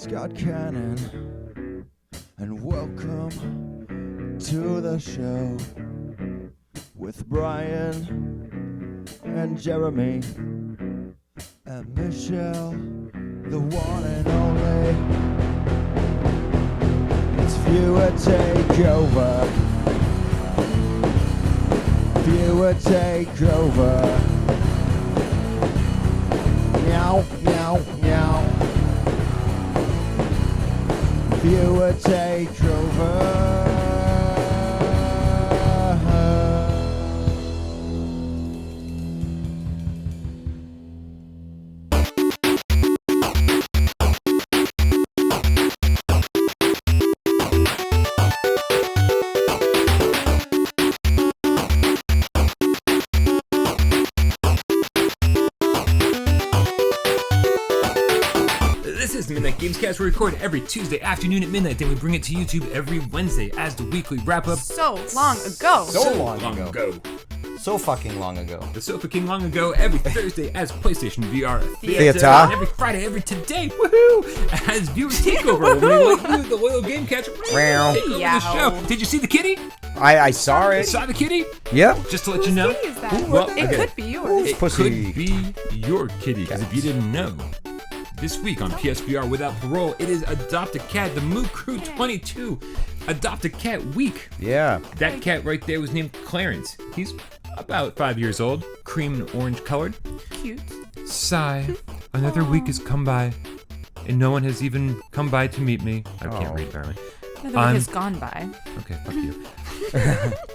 Scott Cannon, and welcome to the show with Brian and Jeremy and Michelle, the one and only. It's Viewer Takeover. Viewer Takeover. Meow, meow, meow. Viewer Takeover. This is the Midnight Gamescast. We record every Tuesday afternoon at midnight, then we bring it to YouTube every Wednesday as the weekly wrap-up. So long ago. So long ago. So fucking long ago. The So fucking long ago, every Thursday as PlayStation VR Theater. And every Friday, every today, woohoo, as Viewer Takeover. We let you, the loyal game catcher, take over the show. Did you see the kitty? I saw it. You saw the kitty? Yep. Just to let you know. Is that? Well, It okay. could be yours. It Pussy. could be your kitty, because if you didn't know, this week on PSVR Without Parole, it is Adopt a Cat, the Moocrusjunk 22 Adopt a Cat Week. Yeah. That cat right there was named Clarence. He's about 5 years old, cream and orange colored. Cute. Sigh. Another week has come by, and no one has even come by to meet me. I can't read, apparently. Another week has gone by. Okay, fuck you.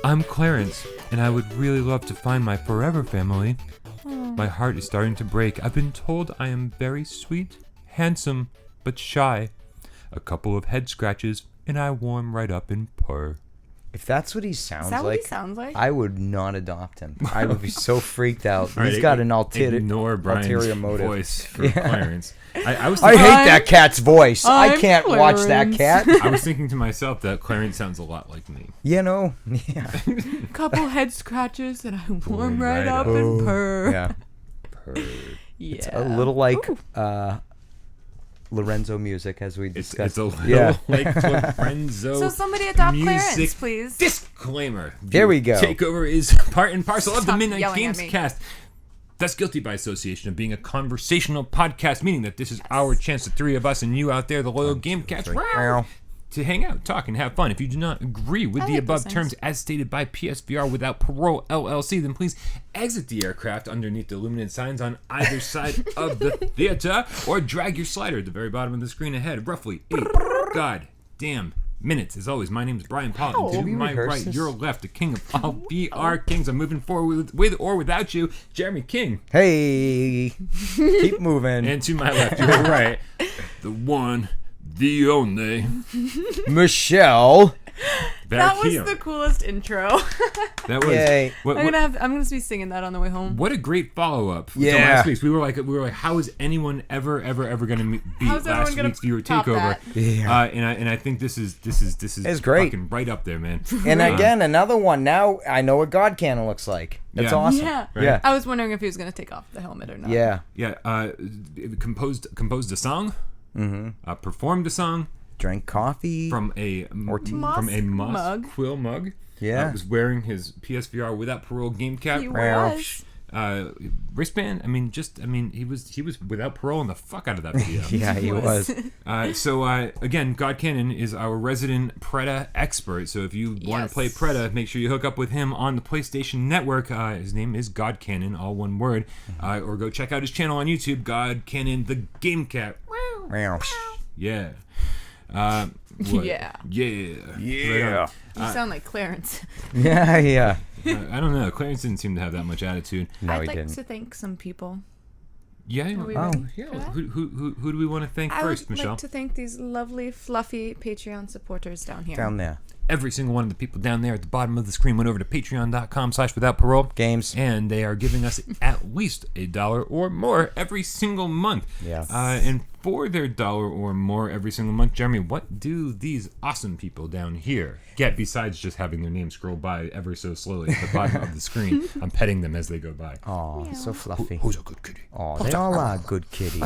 I'm Clarence, and I would really love to find my forever family. My heart is starting to break. I've been told I am very sweet, handsome, but shy. A couple of head scratches, and I warm right up and purr. If that's what he sounds Is that like, what he sounds like? I would not adopt him. I would be so freaked out. All right, He's got an ignore Brian's ulterior motive. voice for Clarence. I was I thinking, hate that cat's voice. I I'm can't watch that Clarence. cat. I was thinking to myself that Clarence sounds a lot like me. You know? Yeah. Couple head scratches and I warm right right up up. and purr. Yeah. Yeah. It's a little like Ooh. Lorenzo music, as we It's discussed. a little Yeah. like Lorenzo. So somebody adopt Clarence, music please. Disclaimer. There we go. Takeover is part and parcel of the Stop Midnight yelling at me. Gamescast. That's guilty by association of being a conversational podcast, meaning that this is our chance, the three of us and you out there, the loyal Gamecast, Meow. to hang out, talk, and have fun. If you do not agree with the like above those terms things. as stated by PSVR Without Parole LLC, then please exit the aircraft underneath the illuminated signs on either side of the theater, or drag your slider at the very bottom of the screen ahead. Roughly 8 goddamn minutes. As always, my name is Brian Paul, and to Did we my rehearse right, this? your left, the king of all VR kings. I'm moving forward with or without you, Jeremy King. Hey. Keep moving. And to my left, your right, the one, the only, Michelle. That was Verheyen. the coolest intro. That was Yay. what, I'm gonna be singing that on the way home. what a great follow-up to Yeah. last week's. We were like, how is anyone ever going to beat How's everyone last gonna week's Viewer top Takeover? that? Yeah. And I think this is It's great. fucking right up there, man. And again, another one. Now I know what God Cannon looks like. That's Yeah. awesome. Yeah. Right. Yeah. I was wondering if he was gonna take off the helmet or not. Yeah. Yeah, composed a song, performed a song Drank coffee. from a moss mug. quill mug. Yeah. Was wearing his PSVR Without Parole game cap. He was. Wristband. He was without parole in the fuck out of that video. Yeah, he was. Again, God Cannon is our resident Preda expert. So if you want Yes. to play Preda, make sure you hook up with him on the PlayStation Network. His name is God Cannon, all one word. Or go check out his channel on YouTube, God Cannon the Game Cat. Meow. Yeah. What? Yeah. Yeah. Yeah. You sound like Clarence. Yeah, yeah. I don't know. Clarence didn't seem to have that much attitude. No, I'd he like didn't. to thank some people. Yeah. we Oh. ready Yeah. for that? Who do we want to thank I first, would Michelle? like to thank these lovely, fluffy Patreon supporters down here. Down there. Every single one of the people down there at the bottom of the screen went over to patreon.com/withoutparole. Games. And they are giving us at least $1 or more every single month. Yes. And for their $1 or more every single month. Jeremy, what do these awesome people down here get besides just having their name scroll by ever so slowly at the bottom of the screen? I'm petting them as they go by. Oh, so fluffy. Who's a good kitty? Oh, they all are good kitties.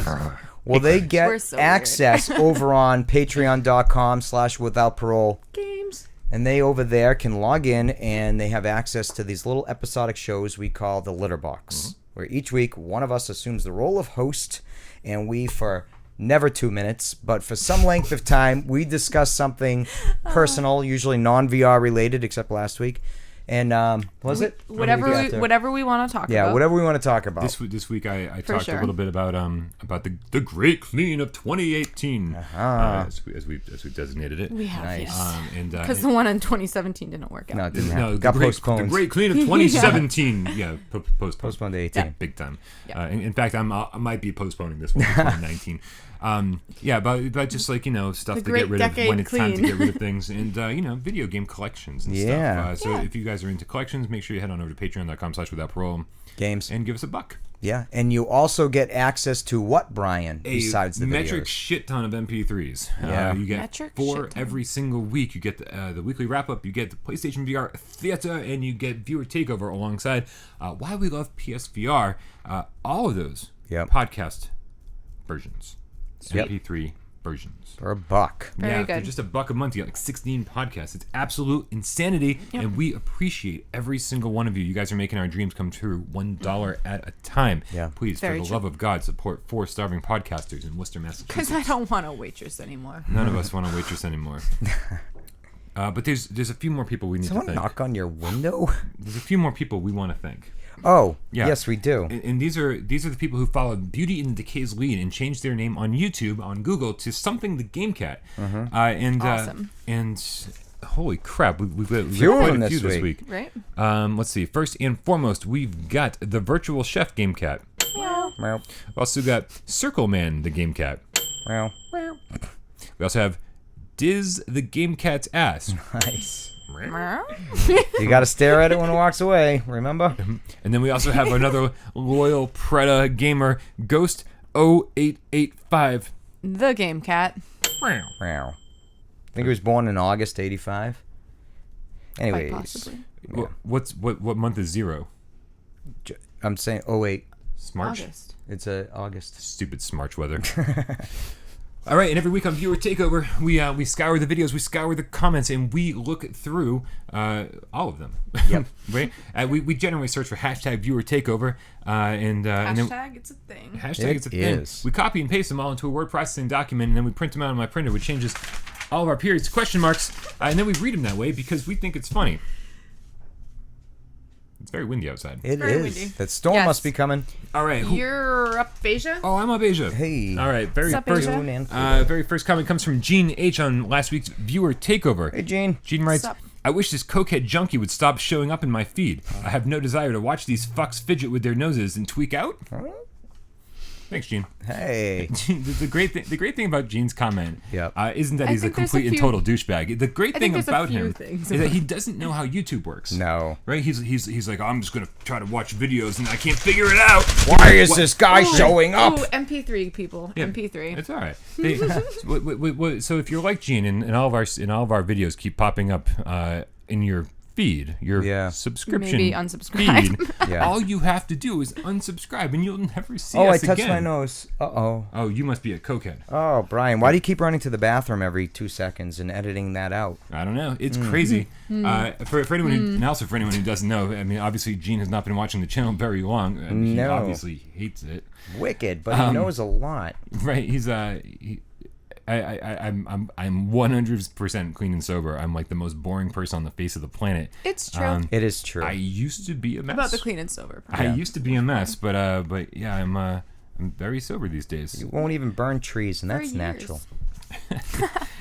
Well, they We're get so access over on patreon.com/withoutparole. Games. And they over there can log in and they have access to these little episodic shows we call the Litter Box, where each week one of us assumes the role of host and we, for never 2 minutes, but for some length of time, we discuss something personal, usually non-VR related, except last week. And Whatever we want to talk about. Yeah, whatever we want to talk about. This week I talked sure. a little bit about the great clean of 2018, as we designated it. We have, Nice. yes. Because the one in 2017 didn't work out. No, it didn't No, happen. the Got great, postponed. The great clean of 2017. Yeah, Postponed to 18. Big time. Yeah. In fact, I might be postponing this one to 2019. But just like, stuff The to great get rid of when decade it's time to clean. get rid of things, and video game collections and Yeah. stuff. So if you guys are into collections, make sure you head on over to patreon.com/withoutparole Games. and give us $1. Yeah, and you also get access to what, Brian, besides the metric videos? shit ton of MP3s. Yeah. You get Metric 4 shit ton. every single week. You get the weekly wrap up. You get the PlayStation VR Theater, and you get Viewer Takeover alongside. Why we love PSVR. All of those podcast versions, Yep. MP3 versions. For $1. Very For good. just $1 a month, you get like 16 podcasts. It's absolute insanity, and we appreciate every single one of you. You guys are making our dreams come true, $1 at a time. Yeah. Please, Very for the true. love of God, support 4 starving podcasters in Worcester, Massachusetts. Because I don't want a waitress anymore. None of us want a waitress anymore. But there's a few more people we need Someone to thank. knock on your window? There's a few more people we want to thank. Oh, Yeah. yes, we do. And these are the people who followed Beauty in the Decay's lead and changed their name on YouTube, on Google, to something the Game Cat. Awesome. And holy crap, we've got Few of quite them a few this this week. Right? Let's see. First and foremost, we've got the Virtual Chef Game Cat. Well, Meow, We've also got Circle Man the Game Cat. meow. We also have Diz the Game Cat's ass. Nice. You got to stare at it when it walks away, remember? And then we also have another loyal Preda gamer, Ghost 0885. the Game Cat. Meow. I think he was born in August 85. Quite Anyways, possibly. Yeah. What month is 0? I'm saying 08. Smarch? August. It's August. Stupid smarch weather. All right, and every week on Viewer Takeover, we scour the videos, we scour the comments, and we look through all of them. Yep. Right? We generally search for hashtag Viewer Takeover, and then Hashtag, it's a thing. hashtag it's a thing. is. We copy and paste them all into a word processing document, and then we print them out on my printer, which changes all of our periods to question marks, and then we read them that way because we think it's funny. It's very windy outside. It very is. windy. That storm Yes. must be coming. All right. You're up, Asia? Oh, I'm up Asia. Hey. All right. Very Sup, first. Asia? June and Very first comment comes from Gene H on last week's Viewer Takeover. Hey, Gene. Gene writes, Sup? I wish this cokehead junkie would stop showing up in my feed. I have no desire to watch these fucks fidget with their noses and tweak out. Thanks, Gene. Hey. The great thing about Gene's comment Yep. isn't that I he's a think there's complete a and few- total douchebag. The great I thing think there's a about few him things is that he doesn't know how YouTube works. No. Right? He's like, I'm just gonna try to watch videos and I can't figure it out. Why is this guy showing up? Ooh, MP3 people. Yeah, MP3. It's all right. So if you're like Gene, and all of our videos keep popping up in your feed, your subscription Maybe unsubscribe. feed, Yeah. all you have to do is unsubscribe, and you'll never see Oh, I us touched again. my nose. Uh-oh. Oh, you must be a cokehead. Oh, Brian, why do you keep running to the bathroom every 2 seconds and editing that out? I don't know. It's crazy. For anyone who, and also for anyone who doesn't know, I mean, obviously Gene has not been watching the channel very long. And he No. obviously hates it. Wicked, but he knows a lot. Right? I'm 100% clean and sober. I'm like the most boring person on the face of the planet. It's true. It is true. I used to be a mess. About the clean and sober part. I used to be a mess, but yeah, I'm very sober these days. You won't even burn trees, and For that's years. natural.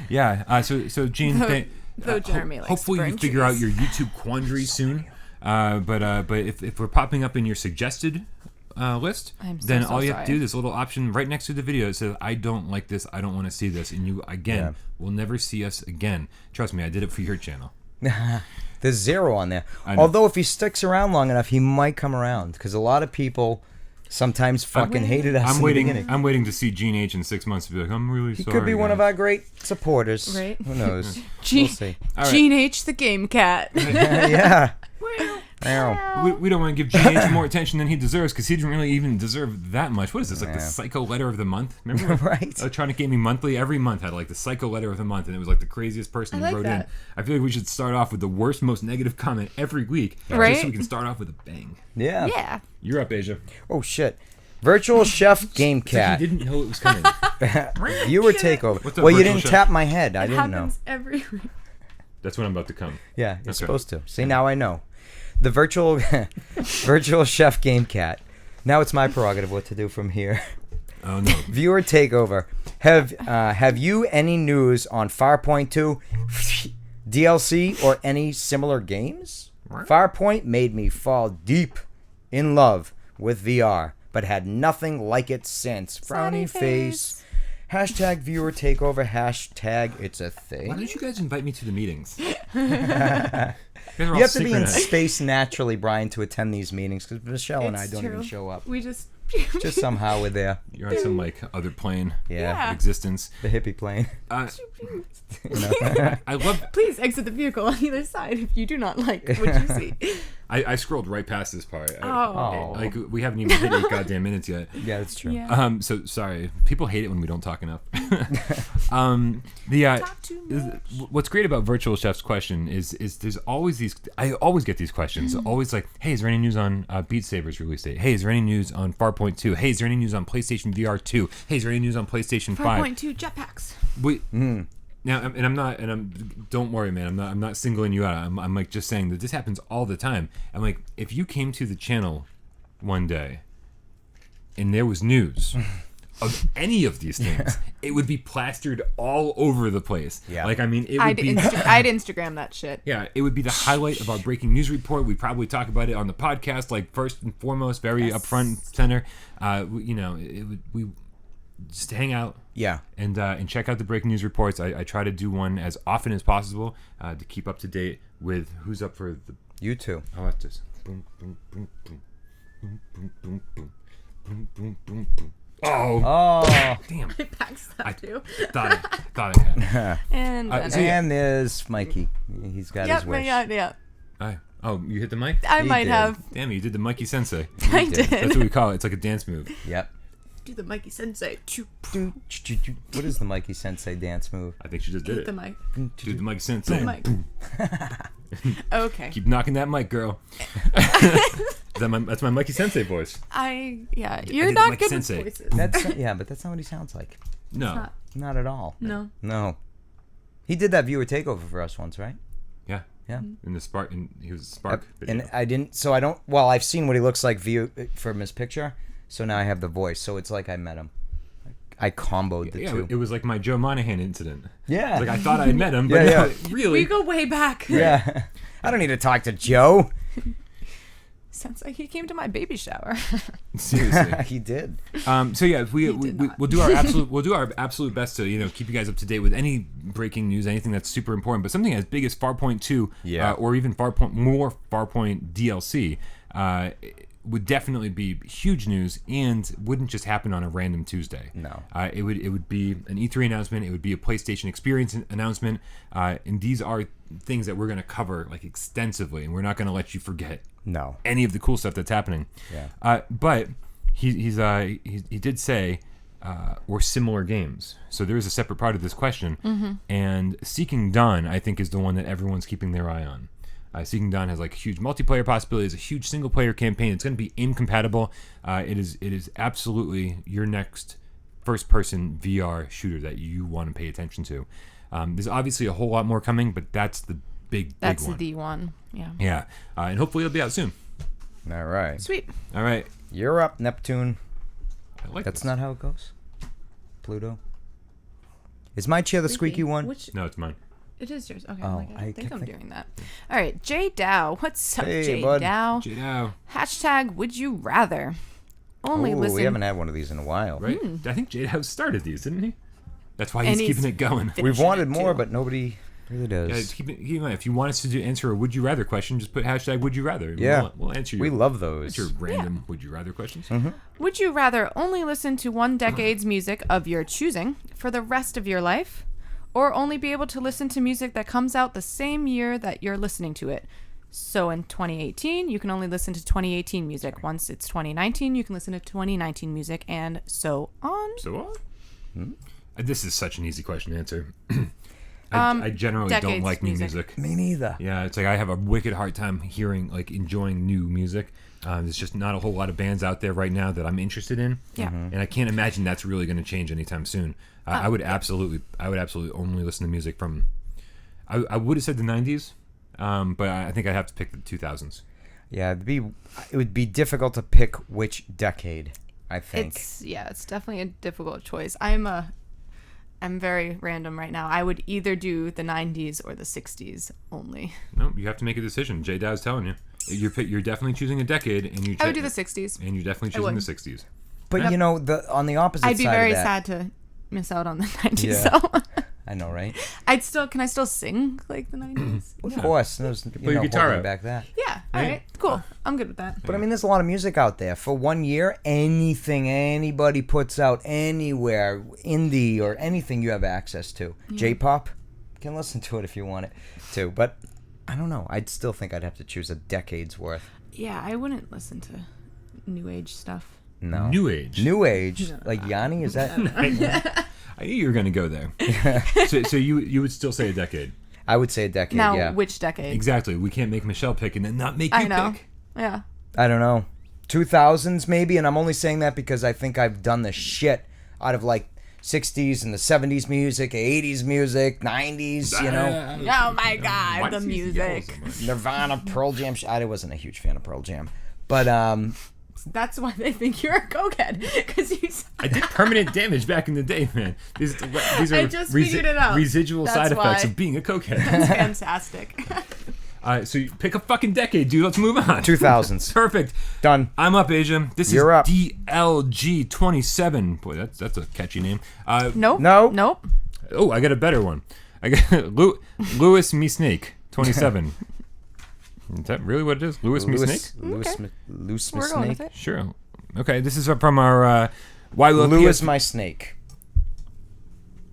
Yeah. So Gene, Though Jeremy likes to hopefully you burn figure out trees. your YouTube quandary soon. But if we're popping up in your suggested list, I'm so, then so all you have to sorry. do, this little option right next to the video, it says, I don't like this, I don't want to see this, and you again will never see us again. Trust me, I did it for your channel. There's 0 on there. I know. Although if he sticks around long enough, he might come around, because a lot of people sometimes fucking hated us in the beginning. I'm waiting to see Gene H in 6 months to be like, I'm really He sorry. could be one of guys." our great supporters. Right. Who knows? Gene, We'll see. All right. Gene H, the game cat. Yeah. Ow. We don't want to give Gene H more attention than he deserves because he didn't really even deserve that much. What is this, like the Yeah. Psycho Letter of the Month? Remember? Right. Electronic Gaming Monthly every month had like the Psycho Letter of the Month, and it was like the craziest person I who like wrote that. in. I feel like we should start off with the worst, most negative comment every week, Right? just so we can start off with a bang. Yeah. Yeah. You're up, Asia. Oh shit. Virtual Chef Game It's like Cat. you didn't know it was coming. Viewer takeover. What's up, Well, you Virtual didn't Chef? tap my head. I It didn't know. happens every week. That's when I'm about to come. Yeah, you're Okay. supposed to. See, now I know. The virtual chef Game Cat. Now it's my prerogative what to do from here. Oh no. Viewer takeover. Have you any news on Farpoint 2 DLC or any similar games? Farpoint made me fall deep in love with VR, but had nothing like it since. Frowny face. Hashtag viewer takeover. Hashtag it's a Why thing. don't you guys invite me to the meetings? You have to be in space naturally, Brian, to attend these meetings because Michelle and I It's don't even true. show up. We just. Just somehow we're there. You're on some like other plane Yeah. of existence. The hippie plane. You know, I love. Please exit the vehicle on either side if you do not like what you see. I scrolled right past this part. Oh. Like we haven't even hit 8 goddamn minutes yet. Yeah, that's true. Yeah. So sorry. People hate it when we don't talk enough. Talk too much. What's great about Virtual Chef's question is there's always these. I always get these questions. Always like, hey, is there any news on Beat Saber's release date? Hey, is there any news on Farpoint 2? Hey, is there any news on PlayStation VR 2? Hey, is there any news on PlayStation 5? 4.2 jetpacks. Wait. Now, don't worry, man. I'm not singling you out. I'm like just saying that this happens all the time. I'm like, if you came to the channel one day and there was news of any of these things, it would be plastered all over the place. Yeah. Like, I mean, it would I'd, be. I'd Instagram that shit. Yeah, it would be the highlight of our breaking news report. We'd probably talk about it on the podcast, like first and foremost, very Yes. upfront center. You know, we just hang out. Yeah. And check out the breaking news reports. I try to do one as often as possible to keep up to date with who's up for the. You too. Oh, that's just boom, boom, boom, boom, boom, boom, boom, boom, boom, boom, boom, boom. Oh, Oh. damn! It packs that I too. thought I had. And So yeah. And there's Mikey. He's got his wish. yeah. Oh, you hit the mic? I He might did. have. Damn, you did the Mikey Sensei. I did. did. That's what we call it. It's like a dance move. Yep. Do the Mikey Sensei. What is the Mikey Sensei dance move? I think she just did Hit it. the mic. Do the Mikey Sensei. The mic. Okay. Keep knocking that mic, girl. That's my Mikey Sensei voice. You're did the not Mikey good Sensei. with voices. That's yeah, but that's not what he sounds like. No. not. Not at all. No. No. He did that viewer takeover for us once, right? Yeah. Yeah. In the Spark, he was a Spark. And video. I didn't. So I don't. Well, I've seen what he looks like from his picture. So now I have the voice. So it's like I met him. I comboed the Yeah, two. it was like my Joe Monahan incident. Yeah. Like I thought I met him, but Yeah, no, really. We go way back. Yeah. I don't need to talk to Joe. Sounds like he came to my baby shower. Seriously. He did. So yeah, did not. we'll do our absolute best to keep you guys up to date with any breaking news, anything that's super important. But something as big as Farpoint 2, Yeah. or even Farpoint DLC, would definitely be huge news and wouldn't just happen on a random Tuesday. No. It would be an E3 announcement. It would be a PlayStation Experience announcement, and these are things that we're going to cover like extensively, and we're not going to let you forget No. any of the cool stuff that's happening. Yeah. But he did say or similar games. So there is a separate part of this question, and Seeking Dawn I think is the one that everyone's keeping their eye on. Seeking Dawn has like huge multiplayer possibilities, a huge single player campaign. It's going to be aim compatible. It is absolutely your next first person VR shooter that you want to pay attention to. There's obviously a whole lot more coming, but that's the big That's one. the one. Yeah. Yeah, and hopefully it'll be out soon. All right. Sweet. All right, You're up, Neptune. I like That's this. not how it goes. Pluto. Is my chair the squeaky one? Which No, it's mine. it is yours. Okay. Oh, I I think kept I'm think- doing that. All right, Jay Dow. What's up, Hey, Jay bud. Dow? Jado, Hashtag Would you rather? Only Ooh, listen. we haven't had one of these in a while. right? I think Jado started these, didn't he? That's why he's And keeping he's it going. We've finishing wanted it, more, too. but nobody really does. Yeah, keep in mind, if you want us to answer a would you rather question, just put hashtag would you rather. Yeah. We'll answer your, We love those. answer random would you rather questions. Would you rather only listen to one decade's music of your choosing for the rest of your life, or only be able to listen to music that comes out the same year that you're listening to it? So in 2018, you can only listen to 2018 music. Once it's 2019, you can listen to 2019 music, and so on. So on? This is such an easy question to answer. I generally don't decades like new music. Me neither. Yeah, it's like I have a wicked hard time enjoying new music. There's just not a whole lot of bands out there right now that I'm interested in. Yeah. And I can't imagine that's really going to change anytime soon. I would absolutely only listen to music from. I would have said the 90s, but I think I'd have to pick the 2000s. Yeah, it would be difficult to pick which decade, I think. It's definitely a difficult choice. I'm very random right now. I would either do the 90s or the 60s only. No, you have to make a decision. J Dow's telling you. You're definitely choosing a decade, and I would do the 60s. And you're definitely choosing the 60s. But on the opposite side I'd be of very that, sad to miss out on the 90s. Yeah. So I know, right? can I still sing like the 90s? Of course. There's your guitar holding out. back that. Yeah. All right. Cool. I'm good with that. But I mean, there's a lot of music out there. For 1 year, anything anybody puts out anywhere, indie or anything you have access to. J-pop, you can listen to it if you want it to. But I don't know. I'd still think I'd have to choose a decade's worth. Yeah, I wouldn't listen to new age stuff. No. New age. New age? Like Yanni? Is that? I knew you were going to go there. so you would still say a decade. I would say a decade, Now, yeah. which decade? Exactly. We can't make Michelle pick and then not make you I know. pick. Yeah. I don't know. 2000s maybe, and I'm only saying that because I think I've done the shit out of like 60s and the 70s music, 80s music, 90s, you know. Oh my God, Why the does he yell music. so much? Nirvana, Pearl Jam. I wasn't a huge fan of Pearl Jam. But That's why they think you're a cokehead, because you. I did permanent damage back in the day, man. These are I just figured it out. residual That's side effects why. of being a cokehead. That's fantastic. So you pick a fucking decade, dude. Let's move on. 2000s. Perfect. Done. I'm up, Asia. This You're is up. DLG27. Boy, that's a catchy name. Nope. No. Nope. Oh, I got a better one. I got Lewis Me Snake 27. Is that really what it is? Lewis Me Snake? Lewis We're going Snake. with it. Sure. Okay, this is from our Why Love Lou PS- is my snake.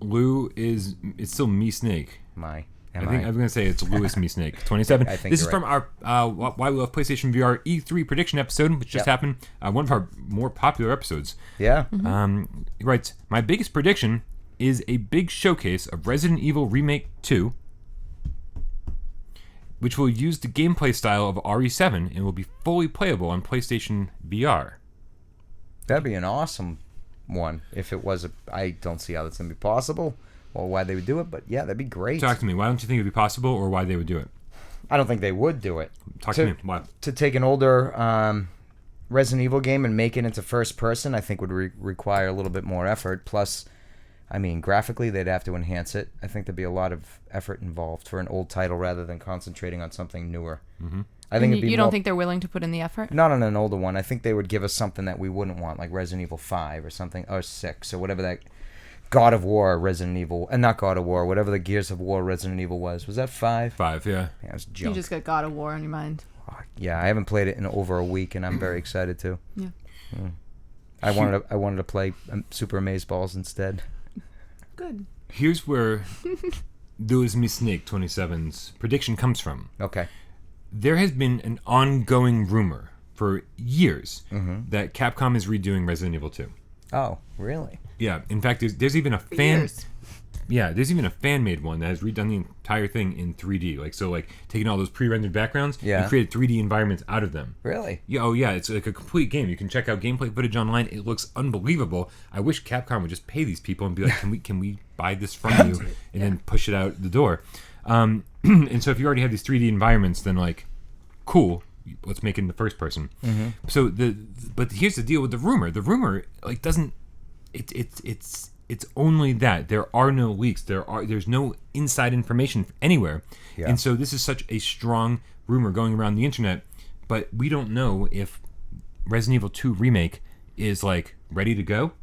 Lou is it's still Me Snake. My. I think I'm gonna say it's Lewis Me Snake 27. I think This is you're from our Why We Love PlayStation VR E3 prediction episode, which just happened. One of our more popular episodes. Yeah. He writes, my biggest prediction is a big showcase of Resident Evil Remake 2, which will use the gameplay style of RE7 and will be fully playable on PlayStation VR. That'd be an awesome one if it was. I don't see how that's gonna be possible or why they would do it, but yeah, that'd be great. Talk to me. Why don't you think it would be possible, or why they would do it? I don't think they would do it. Talk to me. Why? To take an older Resident Evil game and make it into first person, I think would require a little bit more effort. Plus, I mean, graphically, they'd have to enhance it. I think there'd be a lot of effort involved for an old title rather than concentrating on something newer. Mm-hmm. I think it'd be you don't think they're willing to put in the effort? not on an older one. I think they would give us something that we wouldn't want, like Resident Evil 5 or something, or 6 or whatever that God of War Resident Evil, and not God of War, whatever the Gears of War Resident Evil was. Was that 5? 5, yeah. Yeah, it was You junk. just got God of War on your mind. Yeah, I haven't played it in over a week, and I'm very excited to. Yeah. I wanted to play Super Amazeballs instead. Good. Here's where Lewis Me Snake 27's prediction comes from. Okay. There has been an ongoing rumor for years that Capcom is redoing Resident Evil 2. Oh, really? Yeah, in fact, there's even a fan. Years. Yeah, there's even a fan made one that has redone the entire thing in 3D. Like taking all those pre-rendered backgrounds Yeah. and created 3D environments out of them. Really? Yeah, oh yeah, it's like a complete game. You can check out gameplay footage online. It looks unbelievable. I wish Capcom would just pay these people and be like, can we buy this from you and then push it out the door. And so if you already have these 3D environments, then like, cool, let's make it in the first person. Mm-hmm. So but here's the deal with the rumor. The rumor like doesn't. It's only that there are no leaks. There's no inside information anywhere, and so this is such a strong rumor going around the internet. But we don't know if Resident Evil 2 remake is like ready to go,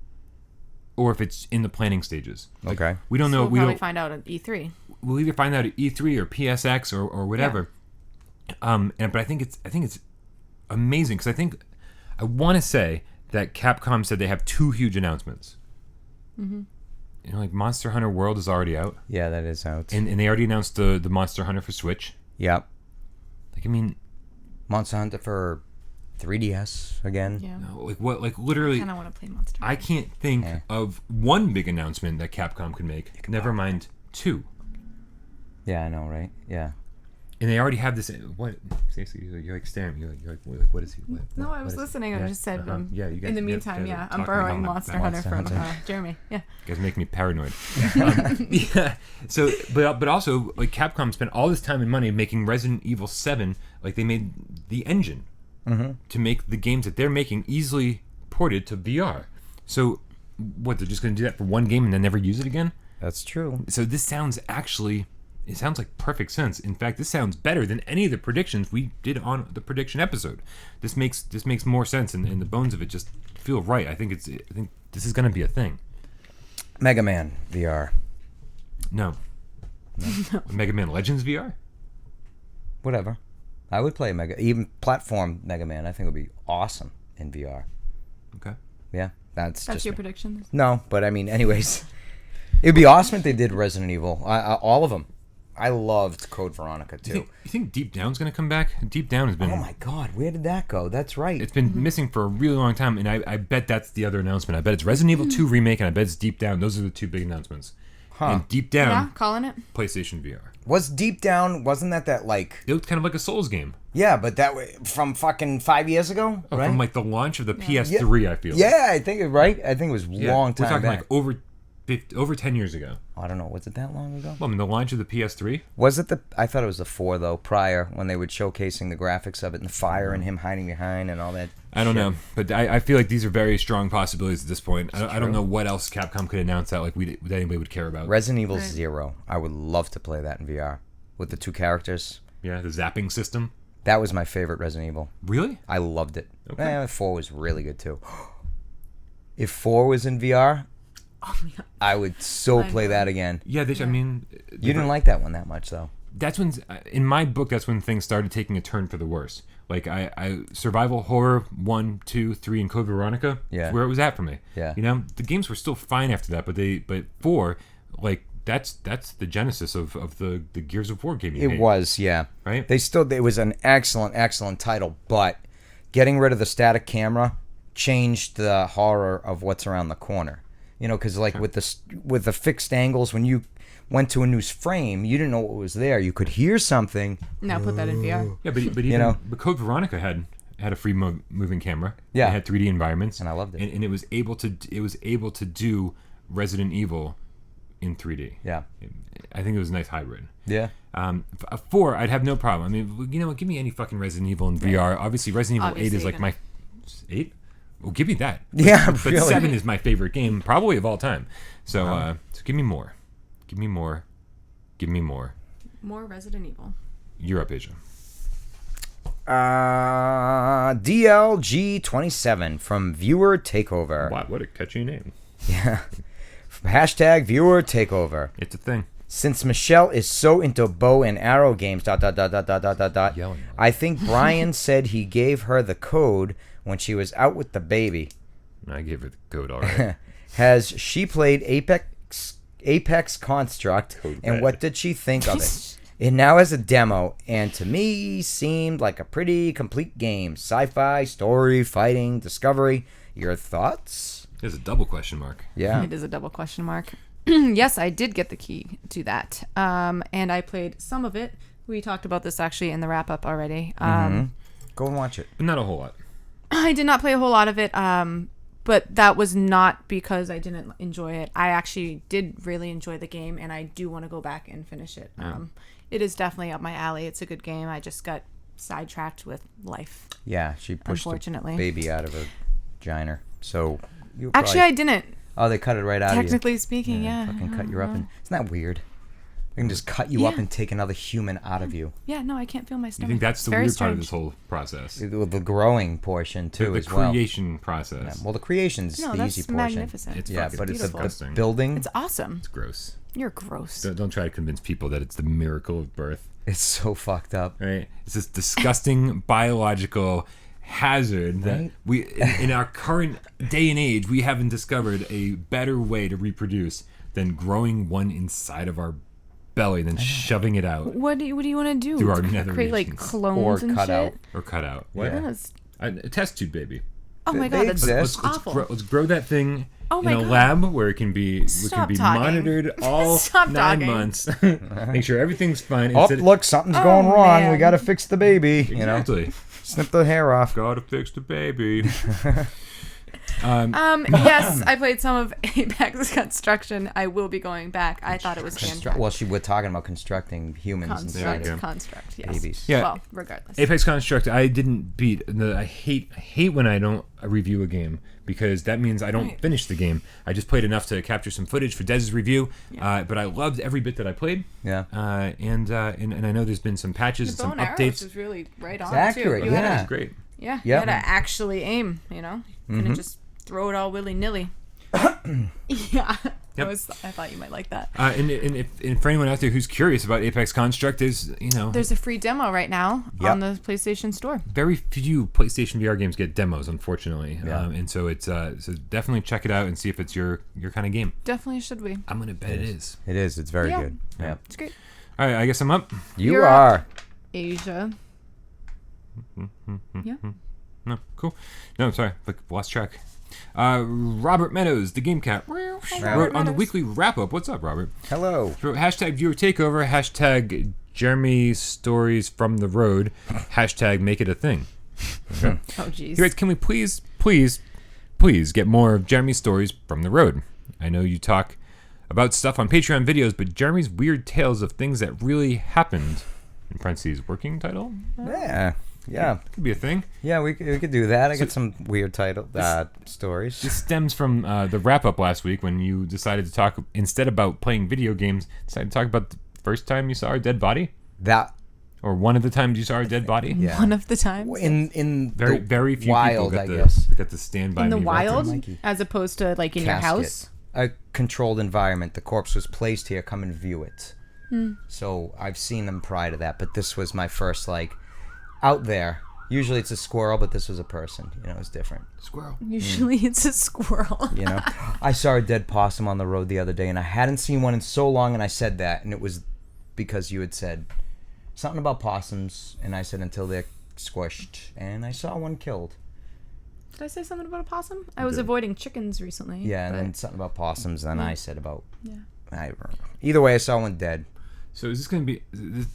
or if it's in the planning stages. Like, Okay. we don't know. So we'll we probably don't. find out at E3. we'll either find out at E3 or PSX or whatever. But I think it's amazing because I want to say that Capcom said they have 2 huge announcements. Mm-hmm. You know, like Monster Hunter World is already out. Yeah, that is out. And they already announced the Monster Hunter for Switch. Yep. Like, I mean... Monster Hunter for 3DS again. Yeah. No, like, what? Like, literally... I kind of want to play Monster Hunter. I can't think of one big announcement that Capcom could make. Never mind 2. Yeah, I know, right? Yeah. And they already have this... What? Stacey, you're like staring. You're like, what is he? No, I was listening. I just said, yeah, you guys, in the meantime, guys I'm talking borrowing about Monster Hunter from Jeremy. Yeah. You guys make me paranoid. Yeah. So, but also, like, Capcom spent all this time and money making Resident Evil 7. Like, they made the engine to make the games that they're making easily ported to VR. So, what, they're just going to do that for one game and then never use it again? That's true. So this sounds it sounds like perfect sense. In fact, this sounds better than any of the predictions we did on the prediction episode. This makes more sense, and the bones of it just feel right. I think this is going to be a thing. Mega Man VR. No. Mega Man Legends VR? Whatever. I would play even platform Mega Man. I think would be awesome in VR. Okay. Yeah, that's just your me. prediction? No, but I mean, anyways, it would be awesome if they did Resident Evil. All of them. I loved Code Veronica too. You think Deep Down's going to come back? Deep Down has been... Oh my God, where did that go? That's right. It's been missing for a really long time, and I bet that's the other announcement. I bet it's Resident Evil 2 Remake, and I bet it's Deep Down. Those are the 2 big announcements. Huh. And Deep Down... Yeah, calling it. PlayStation VR. Was Deep Down, wasn't that like... It looked kind of like a Souls game. Yeah, but that way from fucking 5 years ago, Oh, right? from like the launch of the PS3, I feel. Yeah, I think right. I think it was a long time We're talking back. like over 10 years ago. I don't know. Was it that long ago? Well, I mean, the launch of the PS3. Was it I thought it was the 4 though. Prior, when they were showcasing the graphics of it and the fire and him hiding behind and all that. I don't know, but I feel like these are very strong possibilities at this point. I don't know what else Capcom could announce that that anybody would care about. Resident Evil 0. I would love to play that in VR with the 2 characters. Yeah, the zapping system. That was my favorite Resident Evil. Really? I loved it. Okay. 4 was really good too. If 4 was in VR, I would play that again. Yeah, I mean... You didn't like that one that much though. That's when, in my book, that's when things started taking a turn for the worse. Like, I survival horror 1, 2, 3, and Code Veronica, Yeah. where it was at for me. Yeah. You know, the games were still fine after that, but 4, like, that's the genesis of the Gears of War game you It made, was, yeah. right? It was an excellent title, but getting rid of the static camera changed the horror of what's around the corner. You know, because like with the fixed angles, when you went to a new frame, you didn't know what was there. You could hear something. Now put that in VR. Yeah, but even but Code Veronica had a free moving camera. Yeah. It had 3D environments, And I loved it. And it was able to do Resident Evil in 3D. Yeah. I think it was a nice hybrid. Yeah. 4, I'd have no problem. I mean, you know what? Give me any fucking Resident Evil in VR. Obviously, Resident Evil 8 is like my 8. Well, give me that. Yeah, But really. 7 is my favorite game, probably of all time. So, so give me more. Give me more. Give me more. More Resident Evil. Europe, Asia. DLG27 from Viewer Takeover. Wow, what a catchy name. Yeah. Hashtag Viewer Takeover. It's a thing. Since Michelle is so into bow and arrow games, Yelling. I think Brian said he gave her the code when she was out with the baby. I gave her the code already. Has she played Apex Construct, Code and red. what did she think of it? It now has a demo, and to me seemed like a pretty complete game. Sci-fi, story, fighting, discovery. Your thoughts? There's a double question mark. Yeah. It is a double question mark. Yes, I did get the key to that. And I played some of it. We talked about this actually in the wrap-up already. Go and watch it. But not a whole lot. I did not play a whole lot of it, but that was not because I didn't enjoy it. I actually did really enjoy the game, and I do want to go back and finish it. It is definitely up my alley. It's a good game. I just got sidetracked with life. Yeah, she pushed the Unfortunately. baby out of her vagina. So you Actually, I didn't. Oh, they cut it right out of you. Technically speaking, yeah. Fucking cut you up. Isn't that weird? They can just cut you up and take another human out of you. Yeah, no, I can't feel my You stomach. think that's It's the very weird part of strange. this whole process? The growing portion, too, The as well. creation process. Yeah, well, the creation's No, the that's easy portion. magnificent. It's Yeah, fucking but it's beautiful. the building. It's awesome. It's gross. You're gross. Don't try to convince people that it's the miracle of birth. It's so fucked up. Right? It's this disgusting biological hazard that Right. we, in our current day and age, we haven't discovered a better way to reproduce than growing one inside of our belly, then shoving it out What do you want to do? Through our nether Create like regions. clones Or and cut shit? out. or cut out. What? Yeah. That's- A test tube baby. oh my They god, that's exist. awful. Let's grow that thing Oh in my a God. lab where it can be Stop talking. monitored all Stop 9 talking. months. Make sure everything's fine. Oh, Instead- look, something's Oh, going wrong. We man. got to fix the baby. You know, Exactly. snip the hair off. Gotta fix the baby. Yes, I played some of Apex Construction. I will be going back. I thought it was fantastic. Well, we're talking about constructing humans inside There of you go. Construct, yes. babies. Yeah. Well, regardless. Apex Construct, I didn't beat. I hate when I don't review a game because that means I don't finish the game. I just played enough to capture some footage for Dez's review, but I loved every bit that I played. Yeah. And I know there's been some patches, the some bow and arrows updates. is really right on, It's accurate, too. It yeah. was great. Yeah, Yeah. you gotta actually aim, you know? You couldn't just throw it all willy-nilly. Yeah. Yep. I thought you might like that. And for anyone out there who's curious about Apex Construct, There's a free demo right now Yep. on the PlayStation Store. very few PlayStation VR games get demos, unfortunately. Yeah. And so it's so definitely check it out and see if it's your kind of game. Definitely should we. I'm gonna bet it is. It is. It's very Yeah. good. Yeah. It's great. All right, I guess I'm up. You You're are. Asia. Yeah. No, cool. No, sorry, lost track. Robert Meadows, the Game Cat, wrote on the Meadows. weekly wrap up. What's up, Robert? Hello. Wrote hashtag viewer takeover, hashtag Jeremy stories from the road, hashtag make it a thing. Oh, jeez. He writes, can we please get more of Jeremy's stories from the road? I know you talk about stuff on Patreon videos, but Jeremy's weird tales of things that really happened, in parentheses, working title? Yeah. Yeah. Could be a thing. Yeah, we could do that. I got some weird title stories. This stems from the wrap-up last week when you decided to talk, instead about playing video games, decided to talk about the first time you saw a dead body? That Or one of the times you saw a dead body? Yeah. One of the times. in Very, the very few wild, people I got guess. to stand by In the me right wild, there. Mikey. as opposed to like in your Casket. house. A controlled environment. The corpse was placed here. Come and view it. So I've seen them prior to that, but this was my first out there. Usually it's a squirrel, but this was a person. You know, it's different. Squirrel. Usually it's a squirrel. You know, I saw a dead possum on the road the other day, and I hadn't seen one in so long, and I said that, and it was because you had said something about possums, and I said until they're squished, and I saw one killed. Did I say something about a possum? I was did. avoiding chickens recently. Yeah, and but- then something about possums, then I said about. Yeah. I don't know. Either way, I saw one dead. So is this going to be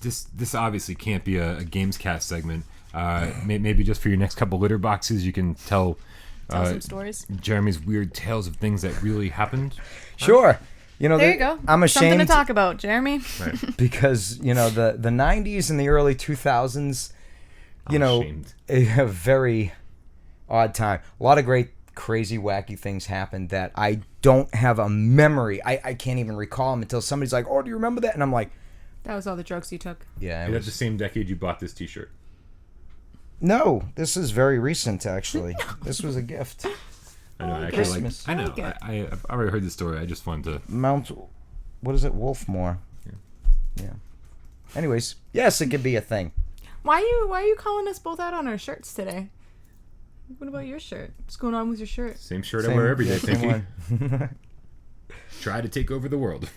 this obviously can't be a Gamescast segment. Maybe just for your next couple litter boxes, you can tell Tell some stories. Jeremy's weird tales of things that really happened. Sure. You know, There you go. I'm Something ashamed to talk about, Jeremy. Right. because you know the 90s and the early 2000s. You know, ashamed. a very odd time. A lot of great, crazy, wacky things happened that I don't have a memory. I can't even recall them until somebody's like, "Oh, do you remember that?" And I'm like, That was all the drugs you took. "Yeah." Is that the same decade you bought this T-shirt? No, this is very recent. Actually, this was a gift. I know. I actually Christmas. I know. like it. I've already heard the story. I just wanted to. Mount, what is it, Wolfmore? Yeah. Anyways, yes, it could be a thing. Why are you calling us both out on our shirts today? What about your shirt? What's going on with your shirt? Same shirt I wear every day, same Pinky. one. Try to take over the world.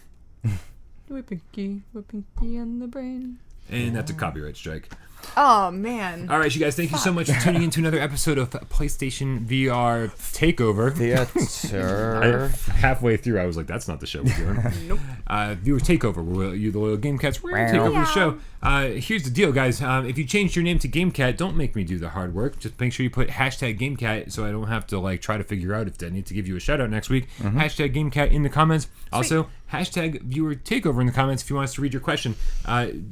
We're Pinky and the brain. And that's a copyright strike. Oh man. All right, you guys, thank you so much for tuning in to another episode of PlayStation VR Takeover. Theater. Halfway through, I was like, that's not the show we're doing. Nope. Viewer Takeover, where you, the loyal Game Cats, we're going to take over the show. Here's the deal, guys. If you changed your name to Game Cat, don't make me do the hard work. Just make sure you put hashtag Game Cat so I don't have to try to figure out if I need to give you a shout out next week. Hashtag Game Cat in the comments. Also, hashtag Viewer Takeover in the comments if you want us to read your question.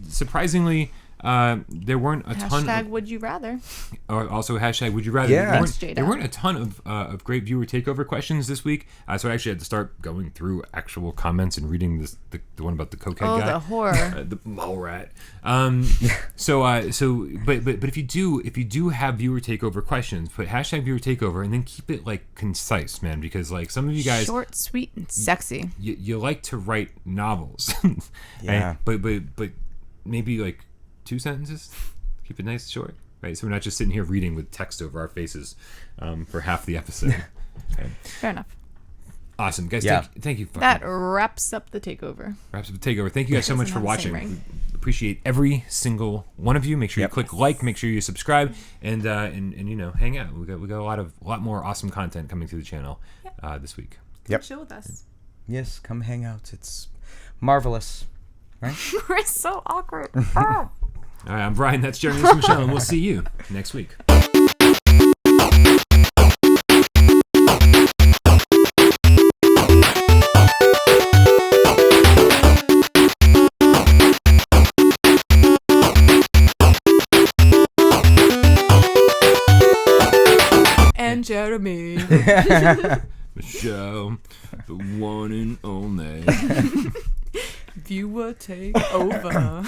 Surprisingly, there weren't a ton Hashtag of, would you rather. or also hashtag would you rather. Yeah. Thanks, Jada. There weren't a ton of great viewer takeover questions this week, so I actually had to start going through actual comments and reading the one about the cokehead guy. The horror. The mole rat. But if you do have viewer takeover questions, put hashtag viewer takeover and then keep it like concise, man, because like some of you guys Short, sweet, and sexy. you like to write novels. Yeah. Right? But maybe like 2 sentences. Keep it nice, short. Right, so we're not just sitting here reading with text over our faces for half the episode. Okay. Fair enough. Awesome, guys. Yeah. Thank you. That wraps up the takeover. Wraps up the takeover. Thank you guys so much for Doesn't have the same watching. ring. We appreciate every single one of you. Make sure you click like. Make sure you subscribe, and you know, hang out. We got a lot more awesome content coming to the channel this week. Yep. Chill with us. Yes, come hang out. It's marvelous. Right? We're so awkward. All right, I'm Brian. That's Jeremy. That's Michelle, and we'll see you next week. And Jeremy. Michelle, the one and only. Viewer take over.